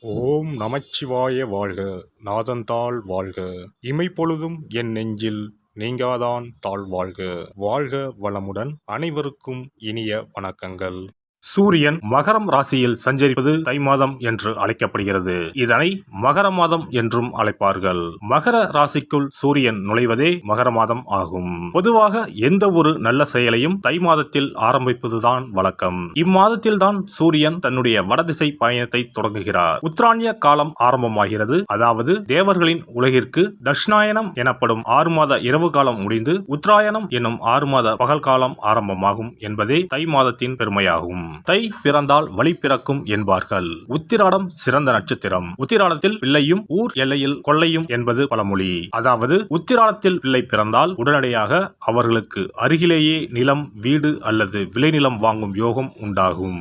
ஓம் நமச்சிவாய வாழ்க. நாதந்தாள் வாழ்க. இமைப்பொழுதும் என் நெஞ்சில் நீங்காதான் தாழ் வாழ்க. வாழ்க வளமுடன். அனைவருக்கும் இனிய வணக்கங்கள். சூரியன் மகரம் ராசியில் சஞ்சரிப்பது தை மாதம் என்று அழைக்கப்படுகிறது. இதனை மகர மாதம் என்றும் அழைப்பார்கள். மகர ராசிக்குள் சூரியன் நுழைவதே மகர மாதம் ஆகும். பொதுவாக எந்த ஒரு நல்ல செயலையும் தை மாதத்தில் ஆரம்பிப்பதுதான் வழக்கம். இம்மாதத்தில் தான் சூரியன் தன்னுடைய வடதிசை பயணத்தை தொடங்குகிறார். உத்தராயண காலம் ஆரம்பமாகிறது. அதாவது தேவர்களின் உலகிற்கு தட்சிணாயனம் எனப்படும் 6 மாத இரவு காலம் முடிந்து உத்தராயணம் என்னும் 6 மாத பகல் காலம் ஆரம்பமாகும் என்பதே தை மாதத்தின் பெருமையாகும். தை பிறந்தால் வழி பிறக்கும் என்பார்கள். உத்திராடம் சிறந்த நட்சத்திரம். உத்திராடத்தில் பிள்ளையும் ஊர் எல்லையில் கொள்ளையும் என்பது பழமொழி. அதாவது உத்திராடத்தில் பிள்ளை பிறந்தால் உடனடியாக அவர்களுக்கு அருகிலேயே நிலம், வீடு அல்லது விளைநிலம் வாங்கும் யோகம் உண்டாகும்.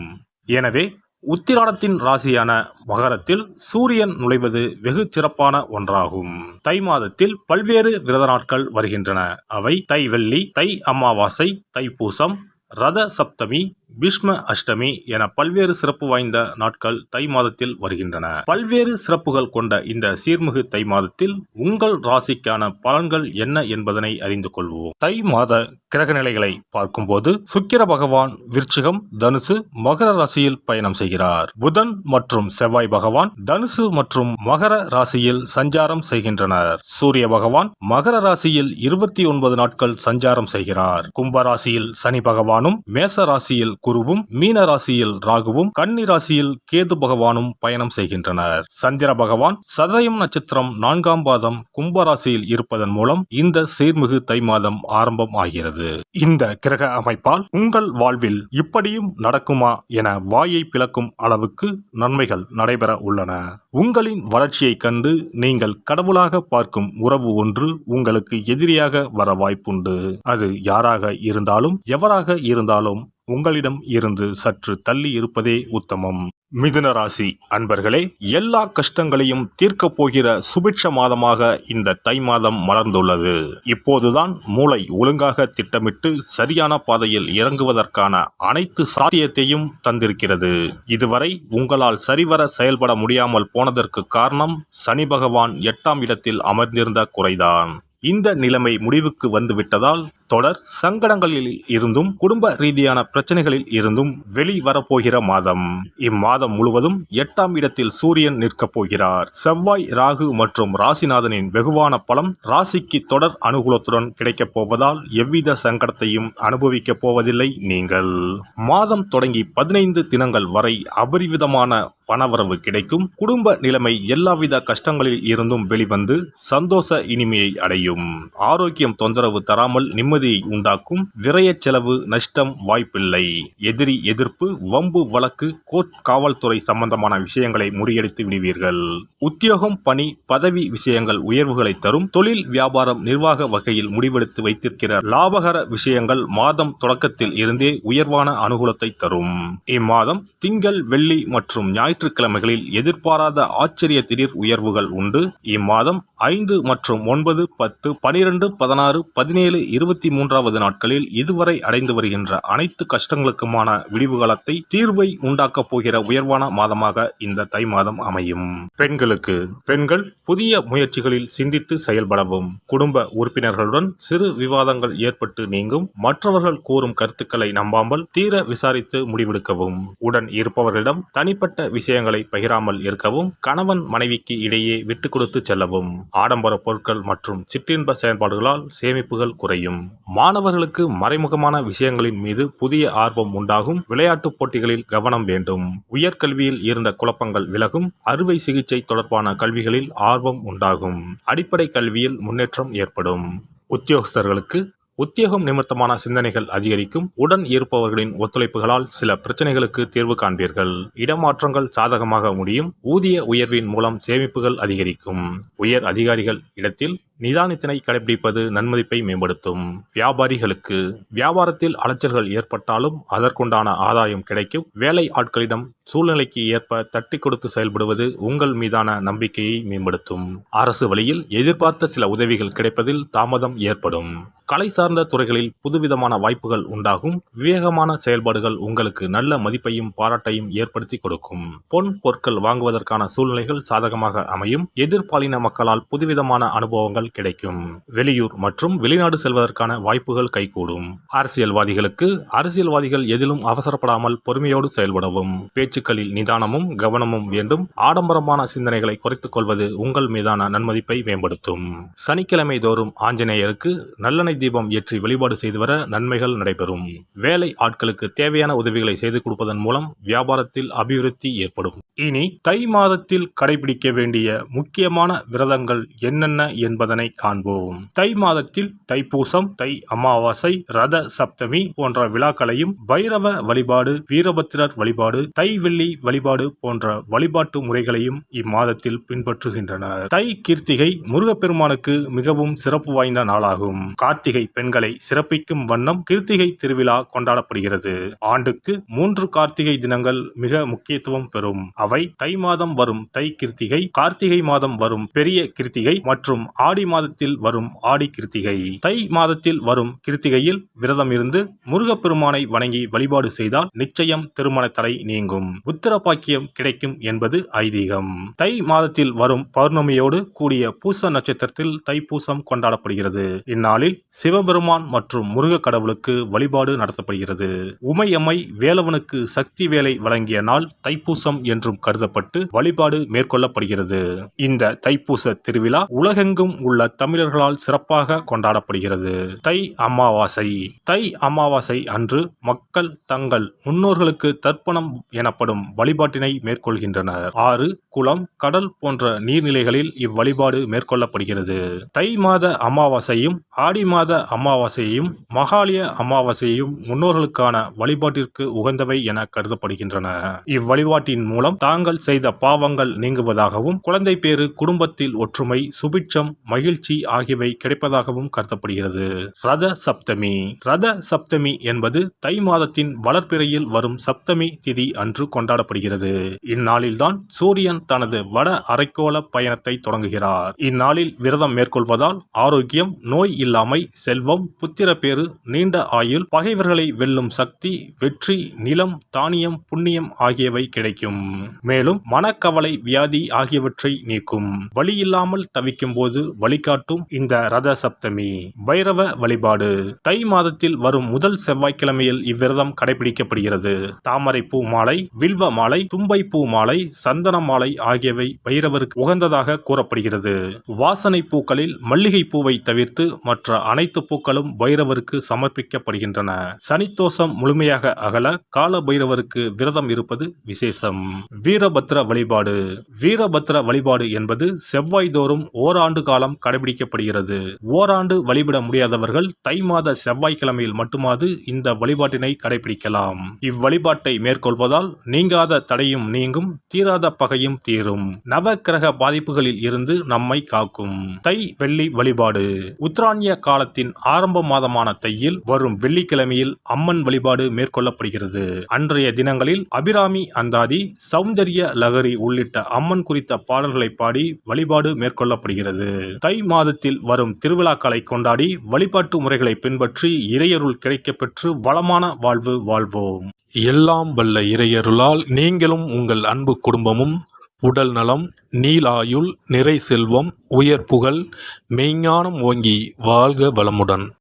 எனவே உத்திராடத்தின் ராசியான மகரத்தில் சூரியன் நுழைவது வெகு சிறப்பான ஒன்றாகும். தை மாதத்தில் பல்வேறு விரத நாட்கள் வருகின்றன. அவை தை வெள்ளி, தை அமாவாசை, தைப்பூசம், ரத சப்தமி, பீஷ்ம அஷ்டமி என பல்வேறு சிறப்பு வாய்ந்த நாட்கள் தை மாதத்தில் வருகின்றன. பல்வேறு சிறப்புகள் கொண்ட இந்த சீர்மிகு தை மாதத்தில் உங்கள் ராசிக்கான பலன்கள் என்ன என்பதனை அறிந்து கொள்வோம். தை மாத கிரக நிலைகளை பார்க்கும்போது சுக்கிர பகவான் விருச்சிகம், தனுசு, மகர ராசியில் பயணம் செய்கிறார். புதன் மற்றும் செவ்வாய் பகவான் தனுசு மற்றும் மகர ராசியில் சஞ்சாரம் செய்கின்றனர். சூரிய பகவான் மகர ராசியில் 29 நாட்கள் சஞ்சாரம் செய்கிறார். கும்ப ராசியில் சனி பகவானும், மேச ராசியில் குருவும், மீன ராசியில் ராகுவும், கன்னி ராசியில் கேது பகவானும் பயணம் செய்கின்றனர். சந்திர பகவான் சதயம் நட்சத்திரம் 4ஆம் பாதம் கும்ப ராசியில் இருப்பதன் மூலம் இந்த சீர்மிகு தை மாதம் ஆரம்பம் ஆகிறது. இந்த கிரக அமைப்பால் உங்கள் வாழ்வில் இப்படியும் நடக்குமா என வாயை பிளக்கும் அளவுக்கு நன்மைகள் நடைபெற உள்ளன. உங்களின் வளர்ச்சியை கண்டு நீங்கள் கடவுளாக பார்க்கும் உறவு ஒன்று உங்களுக்கு எதிரியாக வர வாய்ப்புண்டு. அது யாராக இருந்தாலும் எவராக இருந்தாலும் உங்களிடம் இருந்து சற்று தள்ளி இருப்பதே உத்தமம். மிதுன ராசி அன்பர்களே, எல்லா கஷ்டங்களையும் தீர்க்கப் போகிற சுபிட்ச மாதமாக இந்த தை மாதம் மலர்ந்துள்ளது. இப்போதுதான் மூளை ஒழுங்காக திட்டமிட்டு சரியான பாதையில் இறங்குவதற்கான அனைத்து சாத்தியத்தையும் தந்திருக்கிறது. இதுவரை உங்களால் சரிவர செயல்பட முடியாமல் போனதற்கு காரணம் சனி பகவான் 8ஆம் இடத்தில் அமர்ந்திருந்த குறைதான். இந்த நிலைமை முடிவுக்கு வந்துவிட்டதால் தொடர் சங்கடங்களில் இருந்தும் குடும்ப ரீதியான பிரச்சனைகளில் இருந்தும் வெளிவரப்போகிற மாதம். இம்மாதம் முழுவதும் 8ஆம் இடத்தில் சூரியன் நிற்கப் போகிறார். செவ்வாய், ராகு மற்றும் ராசிநாதனின் வெகுவான பலம் ராசிக்கு தொடர் அனுகூலத்துடன் கிடைக்கப் போவதால் எவ்வித சங்கடத்தையும் அனுபவிக்கப் போவதில்லை நீங்கள். மாதம் தொடங்கி 15 தினங்கள் வரை அபரிவிதமான பணவரவு கிடைக்கும். குடும்ப நிலைமை எல்லாவித கஷ்டங்களில் இருந்தும் வெளிவந்து சந்தோஷ இனிமையை அடையும். ஆரோக்கியம் தொந்தரவு தராமல் நிம்மதியை உண்டாக்கும். விரய செலவு, நஷ்டம் வாய்ப்பில்லை. எதிரி எதிர்ப்பு, வம்பு வழக்கு, கோர்ட், காவல்துறை சம்பந்தமான விஷயங்களை முறியடித்து விடுவீர்கள். உத்தியோகம், பணி, பதவி விஷயங்கள் உயர்வுகளை தரும். தொழில், வியாபாரம், நிர்வாக வகையில் முடிவெடுத்து வைத்திருக்கிற லாபகர விஷயங்கள் மாதம் தொடக்கத்தில் இருந்தே உயர்வான அனுகூலத்தை தரும். இம்மாதம் திங்கள், வெள்ளி மற்றும் ஞாயிற்றுக்கிழமைகளில் எதிர்பாராத ஆச்சரிய திடீர் உயர்வுகள் உண்டு. இம்மாதம் 5 மற்றும் 9, 10, 12, 16, 17, 23வது நாட்களில் இதுவரை அடைந்து வருகின்ற அனைத்து கஷ்டங்களுக்குமான விடிவு காலத்தை தீர்வை உண்டாக்கப் போகிற உயர்வான மாதமாக இந்த தை மாதம் அமையும். பெண்கள் புதிய முயற்சிகளில் சிந்தித்து செயல்படவும். குடும்ப உறுப்பினர்களுடன் சிறு விவாதங்கள் ஏற்பட்டு நீங்கும். மற்றவர்கள் கூறும் கருத்துக்களை நம்பாமல் தீர விசாரித்து முடிவெடுக்கவும். உடன் இருப்பவர்களிடம் தனிப்பட்ட விஷயங்களை பகிராமல் இருக்கவும். கணவன் மனைவிக்கு இடையே விட்டு கொடுத்து செல்லவும். ஆடம்பர பொருட்கள் மற்றும் சிற்றின்ப செயல்பாடுகளால் சேமிப்புகள் குறையும். மாணவர்களுக்கு மறைமுகமான விஷயங்களின் மீது புதிய ஆர்வம் உண்டாகும். விளையாட்டுப் போட்டிகளில் கவனம் வேண்டும். உயர்கல்வியில் இருந்த குழப்பங்கள் விலகும். அறுவை சிகிச்சை தொடர்பான கல்விகளில் ஆர்வம் உண்டாகும். அடிப்படை கல்வியில் முன்னேற்றம் ஏற்படும். உத்தியோகஸ்தர்களுக்கு உத்தியோகம் நிமித்தமான சிந்தனைகள் அதிகரிக்கும். உடன் இருப்பவர்களின் ஒத்துழைப்புகளால் சில பிரச்சனைகளுக்கு தீர்வு காண்பீர்கள். இடமாற்றங்கள் சாதகமாக முடியும். ஊதிய உயர்வின் மூலம் சேமிப்புகள் அதிகரிக்கும். உயர் அதிகாரிகள் இடத்தில் நிதானத்தினை கடைபிடிப்பது நன்மதிப்பை மேம்படுத்தும். வியாபாரிகளுக்கு வியாபாரத்தில் அலைச்சல்கள் ஏற்பட்டாலும் அதற்குண்டான ஆதாயம் கிடைக்கும். வேலை ஆட்களிடம் சூழ்நிலைக்கு ஏற்ப தட்டி கொடுத்து செயல்படுவது உங்கள் மீதான நம்பிக்கையை மேம்படுத்தும். அரசு வழியில் எதிர்பார்த்த சில உதவிகள் கிடைப்பதில் தாமதம் ஏற்படும். கலை சார்ந்த துறைகளில் புதுவிதமான வாய்ப்புகள் உண்டாகும். விவேகமான செயல்பாடுகள் உங்களுக்கு நல்ல மதிப்பையும் பாராட்டையும் ஏற்படுத்தி கொடுக்கும். பொன் பொருட்கள் வாங்குவதற்கான சூழ்நிலைகள் சாதகமாக அமையும். எதிர்பாலின மக்களால் புதுவிதமான அனுபவங்கள் கிடைக்கும். வெளியூர் மற்றும் வெளிநாடு செல்வதற்கான வாய்ப்புகள் கைகூடும். அரசியல்வாதிகள் எதிலும் அவசரப்படாமல் பொறுமையோடு செயல்படவும். பேச்சுக்களில் நிதானமும் கவனமும் வேண்டும். ஆடம்பரமான சிந்தனைகளை குறைத்துக் கொள்வது உங்கள் மீதான நன்மதிப்பை மேம்படுத்தும். சனிக்கிழமை தோறும் ஆஞ்சநேயருக்கு நல்லெண்ணெய் தீபம் ஏற்றி வழிபாடு செய்து வர நன்மைகள் நடைபெறும். வேலை ஆட்களுக்கு தேவையான உதவிகளை செய்து கொடுப்பதன் மூலம் வியாபாரத்தில் அபிவிருத்தி ஏற்படும். இனி தை மாதத்தில் கடைபிடிக்க வேண்டிய முக்கியமான விரதங்கள் என்னென்ன என்பதனை காண்போம். தை மாதத்தில் தைப்பூசம், தை அமாவாசை, ரத சப்தமி போன்ற விழாக்களையும், பைரவ வழிபாடு, வீரபத்திரர் வழிபாடு, தை வெள்ளி வழிபாடு போன்ற வழிபாட்டு முறைகளையும் இம்மாதத்தில் பின்பற்றுகின்றனர். தை கிருத்திகை முருகப்பெருமானுக்கு மிகவும் சிறப்பு வாய்ந்த நாளாகும். கார்த்திகை பெண்களை சிறப்பிக்கும் வண்ணம் கிருத்திகை திருவிழா கொண்டாடப்படுகிறது. ஆண்டுக்கு 3 கார்த்திகை தினங்கள் மிக முக்கியத்துவம் பெறும். அவை தை மாதம் வரும் தை கிருத்திகை, கார்த்திகை மாதம் வரும் பெரிய கிருத்திகை மற்றும் ஆடி மாதத்தில் வரும் ஆடி கிருத்திகை. தை மாதத்தில் வரும் கிருத்திகையில் விரதம் இருந்து முருகப்பெருமானை வணங்கி வழிபாடு செய்தால் நிச்சயம் திருமண தடை நீங்கும். புத்திர பாக்கியம் கிடைக்கும் என்பது ஐதீகம். தை மாதத்தில் வரும் பௌர்ணமியோடு கூடிய பூச நட்சத்திரத்தில் தைப்பூசம் கொண்டாடப்படுகிறது. இந்நாளில் சிவபெருமான் மற்றும் முருக கடவுளுக்கு வழிபாடு நடத்தப்படுகிறது. உமையம்மை வேலவனுக்கு சக்தி வேலை வழங்கிய நாள் தைப்பூசம் என்றும் கருதப்பட்டு வழிபாடு மேற்கொள்ளப்படுகிறது. இந்த தைப்பூச திருவிழா உலகெங்கும் உள்ள தமிழர்களால் சிறப்பாக கொண்டாடப்படுகிறது. தை அமாவாசை. தை அமாவாசை அன்று மக்கள் தங்கள் முன்னோர்களுக்கு தர்ப்பணம் எனப்படும் வழிபாட்டினை மேற்கொள்கின்றனர். ஆறு, குளம், கடல் போன்ற நீர்நிலைகளில் இவ்வழிபாடு மேற்கொள்ளப்படுகிறது. தை மாத அமாவாசையும் ஆடி மாத அமாவாசையையும் மகாலய அமாவாசையையும் முன்னோர்களுக்கான வழிபாட்டிற்கு உகந்தவை என கருதப்படுகின்றன. இவ்வழிபாட்டின் மூலம் தாங்கள் செய்த பாவங்கள் நீங்குவதாகவும், குழந்தை பேறு, குடும்பத்தில் ஒற்றுமை, சுபிட்சம், மகிழ்ச்சி ஆகியவை கிடைப்பதாகவும் கருதப்படுகிறது. ரத சப்தமி. ரத சப்தமி என்பது தை மாதத்தின் வளர்பிறையில் வரும் சப்தமி திதி அன்று கொண்டாடப்படுகிறது. இந்நாளில்தான் சூரியன் தனது வட அரைக்கோள பயணத்தை தொடங்குகிறார். இந்நாளில் விரதம் மேற்கொள்வதால் ஆரோக்கியம், நோய் இல்லாமை, செல்வம், புத்திரப்பேறு, நீண்ட ஆயுள், பகைவர்களை வெல்லும் சக்தி, வெற்றி, நிலம், தானியம், புண்ணியம் ஆகியவை கிடைக்கும். மேலும் மனக்கவலை, வியாதி ஆகியவற்றை நீக்கும். வழியில்லாமல் தவிக்கும் போது வழிகாட்டும் இந்த ரத சப்தமி. பைரவ வழிபாடு. தை மாதத்தில் வரும் முதல் செவ்வாய்க்கிழமையில் இவ்விரதம் கடைபிடிக்கப்படுகிறது. தாமரை பூ மாலை, வில்வ மாலை, தும்பை பூ மாலை, சந்தன மாலை ஆகியவை பைரவருக்கு உகந்ததாக கூறப்படுகிறது. வாசனை பூக்களில் மல்லிகை பூவை தவிர்த்து மற்ற அனைத்து பூக்களும் பைரவருக்கு சமர்ப்பிக்கப்படுகின்றன. சனித்தோஷம் முழுமையாக அகல கால பைரவருக்கு விரதம் இருப்பது விசேஷம். வீரபத்ர வழிபாடு. வீரபத்ர வழிபாடு என்பது செவ்வாய் தோறும் ஓராண்டு காலம் கடைபிடிக்கப்படுகிறது. ஓராண்டு வழிபட முடியாதவர்கள் தை மாத செவ்வாய்க்கிழமையில் மட்டுமாவது இந்த வழிபாட்டினை கடைபிடிக்கலாம். இவ்வழிபாட்டை மேற்கொள்வதால் நீங்காத தடையும் நீங்கும், தீராத பகையும் தீரும், நவ கிரக பாதிப்புகளில் இருந்து நம்மை காக்கும். தை வெள்ளி வழிபாடு. உத்தராயண காலத்தின் ஆரம்ப மாதமான தையில் வரும் வெள்ளிக்கிழமையில் அம்மன் வழிபாடு மேற்கொள்ளப்படுகிறது. அன்றைய தினங்களில் அபிராமி அந்தாதி, சௌந்தர்ய லகரி உள்ளிட்ட அம்மன் குறித்த பாடல்களை பாடி வழிபாடு மேற்கொள்ளப்படுகிறது. தை மாதத்தில் வரும் திருவிழாக்களை கொண்டாடி வழிபாட்டு முறைகளை பின்பற்றி இறையருள் கிடைக்கப்பெற்று வளமான வாழ்வு வாழ்வோம். எல்லாம் வல்ல இறையருளால் நீங்களும் உங்கள் அன்பு குடும்பமும் உடல் நலம், நீலாயுள், நிறை செல்வம், உயர் புகழ், மெய்ஞானம் ஓங்கி வாழ்க வளமுடன்.